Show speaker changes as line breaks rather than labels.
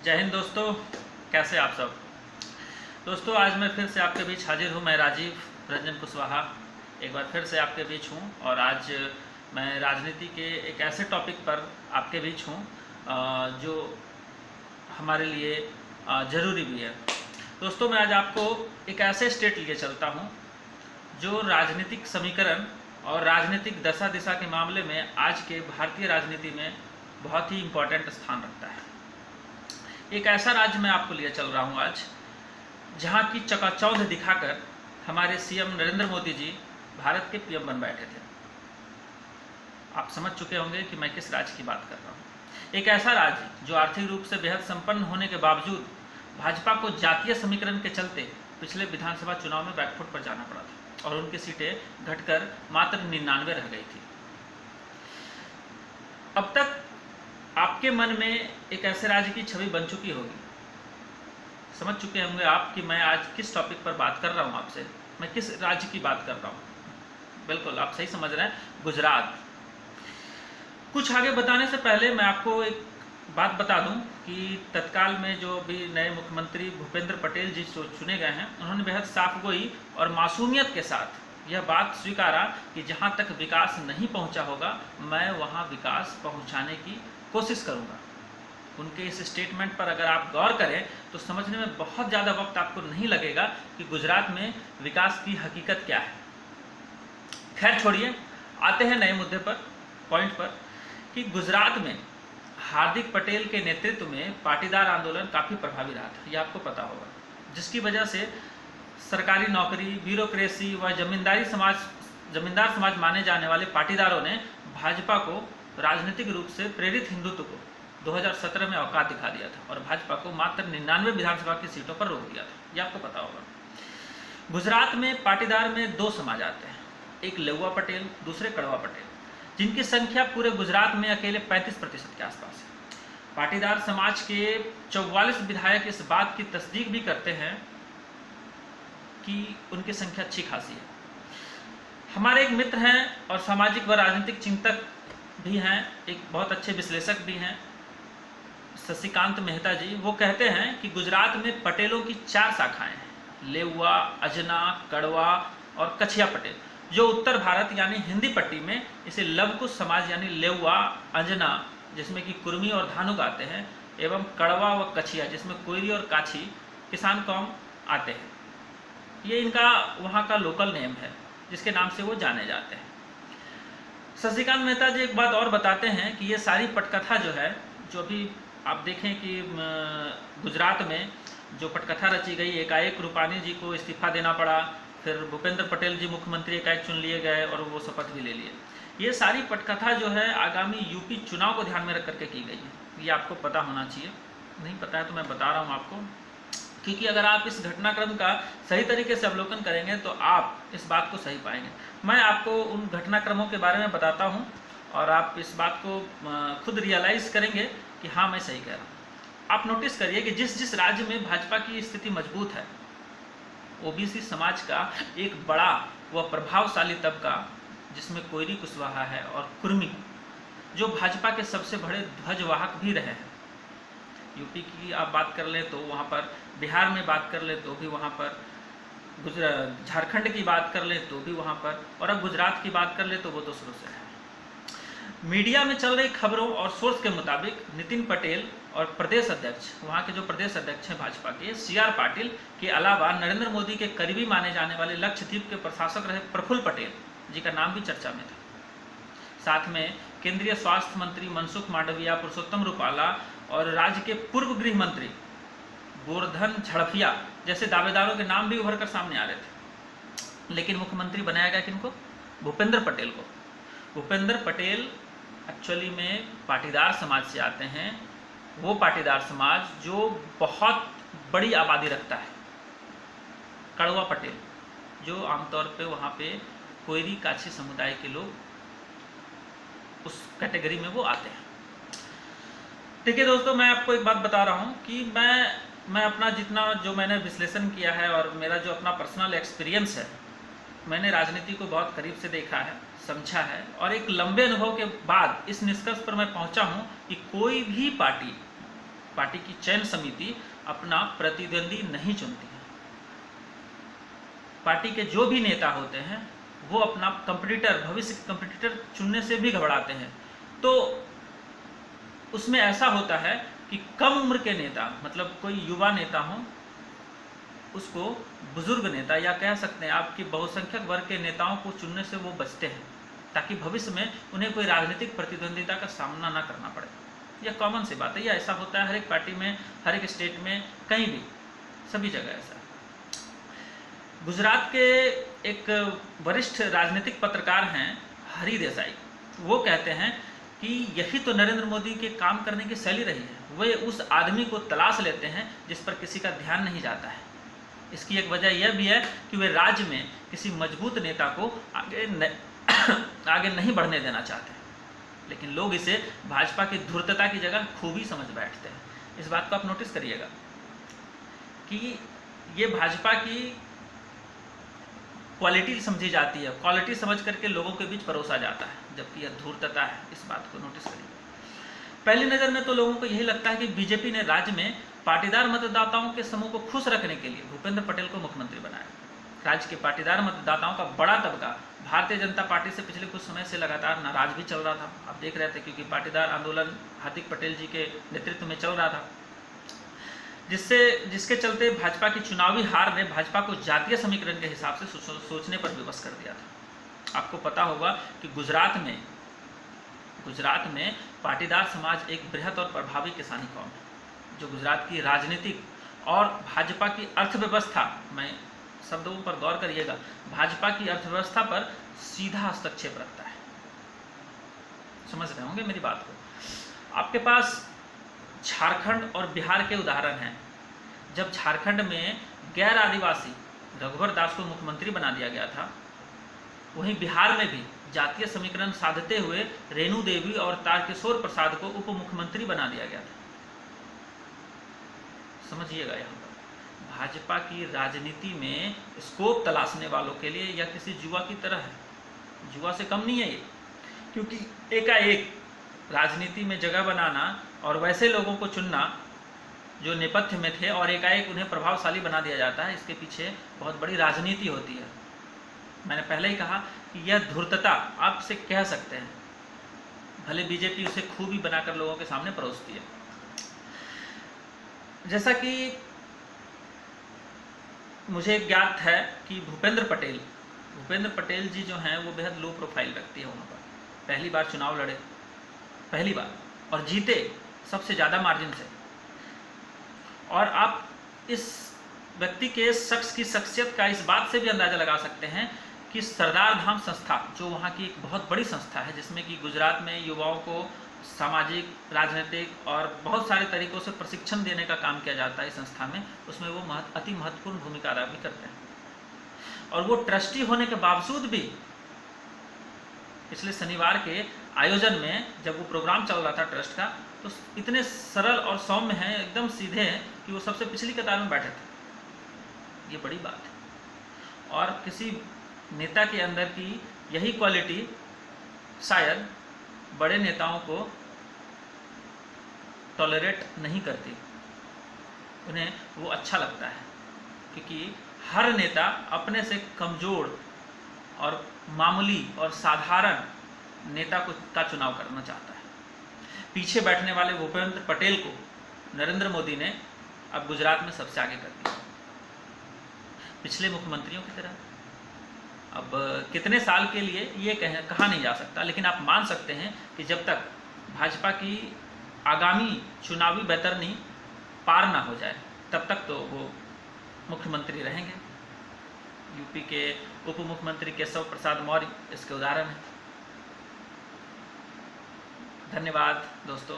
जय हिंद दोस्तों, कैसे आप सब। दोस्तों, आज मैं फिर से आपके बीच हाजिर हूँ। मैं राजीव रंजन कुशवाहा एक बार फिर से आपके बीच हूँ और आज मैं राजनीति के एक ऐसे टॉपिक पर आपके बीच हूँ जो हमारे लिए ज़रूरी भी है। दोस्तों, मैं आज आपको एक ऐसे स्टेट लिए चलता हूँ जो राजनीतिक समीकरण और राजनीतिक दशा दिशा के मामले में आज के भारतीय राजनीति में बहुत ही इम्पोर्टेंट स्थान रखता है। एक ऐसा राज्य मैं आपको लिए चल रहा हूँ आज, जहाँ की चकाचौंध दिखाकर हमारे सीएम नरेंद्र मोदी जी भारत के पीएम बन बैठे थे। आप समझ चुके होंगे कि मैं किस राज्य की बात कर रहा हूँ। एक ऐसा राज्य जो आर्थिक रूप से बेहद संपन्न होने के बावजूद भाजपा को जातीय समीकरण के चलते पिछले विधानसभा चुनाव में बैकफुट पर जाना पड़ा था और उनकी सीटें घटकर मात्र 99 रह गई थी। अब तक आपके मन में एक ऐसे राज्य की छवि बन चुकी होगी। समझ चुके होंगे आप कि मैं आज किस टॉपिक पर बात कर रहा हूं आपसे, मैं किस राज्य की बात कर रहा हूं। बिल्कुल आप सही समझ रहे हैं, गुजरात। कुछ आगे बताने से पहले मैं आपको एक बात बता दूं कि तत्काल में जो भी नए मुख्यमंत्री भूपेंद्र पटेल जी चुने गए हैं, उन्होंने बेहद साफगोई और मासूमियत के साथ यह बात स्वीकारा कि जहां तक विकास नहीं पहुंचा होगा, मैं वहां विकास पहुंचाने की कोशिश करूंगा। उनके इस स्टेटमेंट पर अगर आप गौर करें तो समझने में बहुत ज़्यादा वक्त आपको नहीं लगेगा कि गुजरात में विकास की हकीकत क्या है। खैर छोड़िए, आते हैं नए मुद्दे पर, पॉइंट पर, कि गुजरात में हार्दिक पटेल के नेतृत्व में पाटीदार आंदोलन काफ़ी प्रभावी रहा था, ये आपको पता होगा, जिसकी वजह से सरकारी नौकरी, ब्यूरोक्रेसी व जमींदार समाज माने जाने वाले पाटीदारों ने भाजपा को राजनीतिक रूप से प्रेरित हिंदुत्व को 2017 में औकात दिखा दिया था और भाजपा को मात्र 99 विधानसभा की सीटों पर रोक दिया था, ये आपको पता होगा। गुजरात में पाटीदार में दो समाज आते हैं, एक लेउआ पटेल, दूसरे कड़वा पटेल, जिनकी संख्या पूरे गुजरात में अकेले 35% के आसपास है। पाटीदार समाज के 44 विधायक इस बात की तस्दीक भी करते हैं कि उनकी संख्या अच्छी खासी है। हमारे एक मित्र हैं और सामाजिक व राजनीतिक चिंतक भी हैं, एक बहुत अच्छे विश्लेषक भी हैं, शशिकांत मेहता जी। वो कहते हैं कि गुजरात में पटेलों की 4 शाखाएं हैं, लेउआ, अजना, कड़वा और कछिया पटेल, जो उत्तर भारत यानी हिंदी पट्टी में इसे लवकुश समाज यानी लेउआ, अजना जिसमें कि कुर्मी और धानुक आते हैं, एवं कड़वा व कछिया जिसमें कोयरी और काछी किसान कौम आते हैं। ये इनका वहाँ का लोकल नेम है जिसके नाम से वो जाने जाते हैं। शशिकांत मेहता जी एक बात और बताते हैं कि ये सारी पटकथा जो है, जो भी आप देखें कि गुजरात में जो पटकथा रची गई, एकाएक रूपानी जी को इस्तीफा देना पड़ा, फिर भूपेंद्र पटेल जी मुख्यमंत्री एकाएक चुन लिए गए और वो शपथ भी ले लिए। ये सारी पटकथा जो है आगामी यूपी चुनाव को ध्यान में रख करके की गई है। ये आपको पता होना चाहिए, नहीं पता है तो मैं बता रहा हूँ आपको, क्योंकि अगर आप इस घटनाक्रम का सही तरीके से अवलोकन करेंगे तो आप इस बात को सही पाएंगे। मैं आपको उन घटनाक्रमों के बारे में बताता हूं और आप इस बात को खुद रियलाइज करेंगे कि हाँ, मैं सही कह रहा हूं। आप नोटिस करिए कि जिस जिस राज्य में भाजपा की स्थिति मजबूत है, ओबीसी समाज का एक बड़ा व प्रभावशाली तबका, जिसमें कोयरी कुशवाहा है और कुर्मी, जो भाजपा के सबसे बड़े ध्वजवाहक भी रहे हैं। यूपी की आप बात कर लें तो वहाँ पर, बिहार में बात कर लें तो भी वहाँ पर, झारखंड की बात कर लें तो भी वहाँ पर, और अब गुजरात की बात कर लें तो वो तो शुरू से है। मीडिया में चल रही खबरों और सोर्स के मुताबिक नितिन पटेल और प्रदेश अध्यक्ष, वहाँ के जो प्रदेश अध्यक्ष हैं भाजपा के, सीआर पाटिल के अलावा नरेंद्र मोदी के करीबी माने जाने वाले लक्षद्वीप के प्रशासक रहे प्रफुल्ल पटेल जी का नाम भी चर्चा में था। साथ में केंद्रीय स्वास्थ्य मंत्री मनसुख मांडविया, पुरुषोत्तम रूपाला और राज्य के पूर्व गृह मंत्री गोवर्धन झड़फिया जैसे दावेदारों के नाम भी उभर कर सामने आ रहे थे। लेकिन मुख्यमंत्री बनाया गया किनको? भूपेंद्र पटेल को। भूपेंद्र पटेल एक्चुअली में पाटीदार समाज से आते हैं, वो पाटीदार समाज जो बहुत बड़ी आबादी रखता है। कड़वा पटेल, जो आमतौर पे वहाँ पे कोयरी काछी समुदाय के लोग उस कैटेगरी में वो आते हैं। देखिए दोस्तों, मैं आपको एक बात बता रहा हूँ कि मैं अपना जितना जो मैंने विश्लेषण किया है और मेरा जो अपना पर्सनल एक्सपीरियंस है, मैंने राजनीति को बहुत करीब से देखा है, समझा है, और एक लंबे अनुभव के बाद इस निष्कर्ष पर मैं पहुंचा हूं कि कोई भी पार्टी पार्टी की चयन समिति अपना प्रतिद्वंदी नहीं चुनती है। पार्टी के जो भी नेता होते हैं वो अपना कंपटीटर, भविष्य के कंपटीटर चुनने से भी घबराते हैं। तो उसमें ऐसा होता है कि कम उम्र के नेता, मतलब कोई युवा नेता हो, उसको बुजुर्ग नेता या कह सकते हैं आपकी बहुसंख्यक वर्ग के नेताओं को चुनने से वो बचते हैं, ताकि भविष्य में उन्हें कोई राजनीतिक प्रतिद्वंदिता का सामना ना करना पड़े। यह कॉमन सी बात है, यह ऐसा होता है हर एक पार्टी में, हर एक स्टेट में, कहीं भी, सभी जगह ऐसा है। गुजरात के एक वरिष्ठ राजनीतिक पत्रकार हैं हरि देसाई, वो कहते हैं कि यही तो नरेंद्र मोदी के काम करने की शैली रही है। वे उस आदमी को तलाश लेते हैं जिस पर किसी का ध्यान नहीं जाता है। इसकी एक वजह यह भी है कि वे राज्य में किसी मजबूत नेता को आगे नहीं बढ़ने देना चाहते, लेकिन लोग इसे भाजपा की धूर्तता की जगह खूबी समझ बैठते हैं। इस बात को आप नोटिस करिएगा कि ये भाजपा की क्वालिटी समझी जाती है, क्वालिटी समझ करके लोगों के बीच परोसा जाता है, जबकि यह धूर्तता है। इस बात को नोटिस करिए। पहली नज़र में तो लोगों को यही लगता है कि बीजेपी ने राज्य में पाटीदार मतदाताओं के समूह को खुश रखने के लिए भूपेंद्र पटेल को मुख्यमंत्री बनाया। राज्य के पाटीदार मतदाताओं का बड़ा तबका भारतीय जनता पार्टी से पिछले कुछ समय से लगातार नाराज भी चल रहा था। आप देख रहे थे, क्योंकि पाटीदार आंदोलन हार्दिक पटेल जी के नेतृत्व में चल रहा था, जिसके चलते भाजपा की चुनावी हार ने भाजपा को जातीय समीकरण के हिसाब से सोचने पर विवश कर दिया था। आपको पता होगा कि गुजरात में पाटीदार समाज एक बृहद और प्रभावी किसानी कौम है, जो गुजरात की राजनीतिक और भाजपा की अर्थव्यवस्था, मैं शब्दों पर गौर करिएगा, भाजपा की अर्थव्यवस्था पर सीधा हस्तक्षेप रखता है। समझ रहे होंगे मेरी बात को। आपके पास झारखंड और बिहार के उदाहरण हैं। जब झारखंड में गैर आदिवासी रघुवर दास को मुख्यमंत्री बना दिया गया था, वहीं बिहार में भी जातीय समीकरण साधते हुए रेणु देवी और तारकिशोर प्रसाद को उप मुख्यमंत्री बना दिया गया था। समझिएगा, यहाँ पर भाजपा की राजनीति में स्कोप तलाशने वालों के लिए यह किसी जुआ की तरह है। जुआ से कम नहीं है ये, क्योंकि एकाएक राजनीति में जगह बनाना और वैसे लोगों को चुनना जो नेपथ्य में थे और एकाएक उन्हें प्रभावशाली बना दिया जाता है, इसके पीछे बहुत बड़ी राजनीति होती है। मैंने पहले ही कहा कि यह धूर्तता आप इसे कह सकते हैं, भले बीजेपी उसे खूबी बनाकर लोगों के सामने परोसती है। जैसा कि मुझे ज्ञात है कि भूपेंद्र पटेल जी जो हैं वो बेहद लो प्रोफाइल रखती है। वहाँ पर पहली बार चुनाव लड़े, पहली बार, और जीते सबसे ज़्यादा मार्जिन से। और आप इस व्यक्ति के शख्स की शख्सियत का इस बात से भी अंदाज़ा लगा सकते हैं कि सरदार धाम संस्था, जो वहाँ की एक बहुत बड़ी संस्था है, जिसमें कि गुजरात में युवाओं को सामाजिक, राजनीतिक और बहुत सारे तरीकों से प्रशिक्षण देने का काम किया जाता है इस संस्था में, उसमें वो अति महत्वपूर्ण भूमिका अदा भी करते हैं। और वो ट्रस्टी होने के बावजूद भी पिछले शनिवार के आयोजन में जब वो प्रोग्राम चल रहा था ट्रस्ट का, तो इतने सरल और सौम्य हैं, एकदम सीधे हैं कि वो सबसे पिछली कतार में बैठे थे। ये बड़ी बात है। और किसी नेता के अंदर की यही क्वालिटी शायद बड़े नेताओं को टॉलरेट नहीं करती, उन्हें वो अच्छा लगता है, क्योंकि हर नेता अपने से कमज़ोर और मामूली और साधारण नेता का चुनाव करना चाहता है। पीछे बैठने वाले भूपेंद्र पटेल को नरेंद्र मोदी ने अब गुजरात में सबसे आगे कर दिया, पिछले मुख्यमंत्रियों की तरह। अब कितने साल के लिए ये कहा नहीं जा सकता, लेकिन आप मान सकते हैं कि जब तक भाजपा की आगामी चुनावी बैतरनी पार ना हो जाए, तब तक तो वो मुख्यमंत्री रहेंगे। यूपी के उप मुख्यमंत्री केशव प्रसाद मौर्य इसके उदाहरण हैं। धन्यवाद दोस्तों।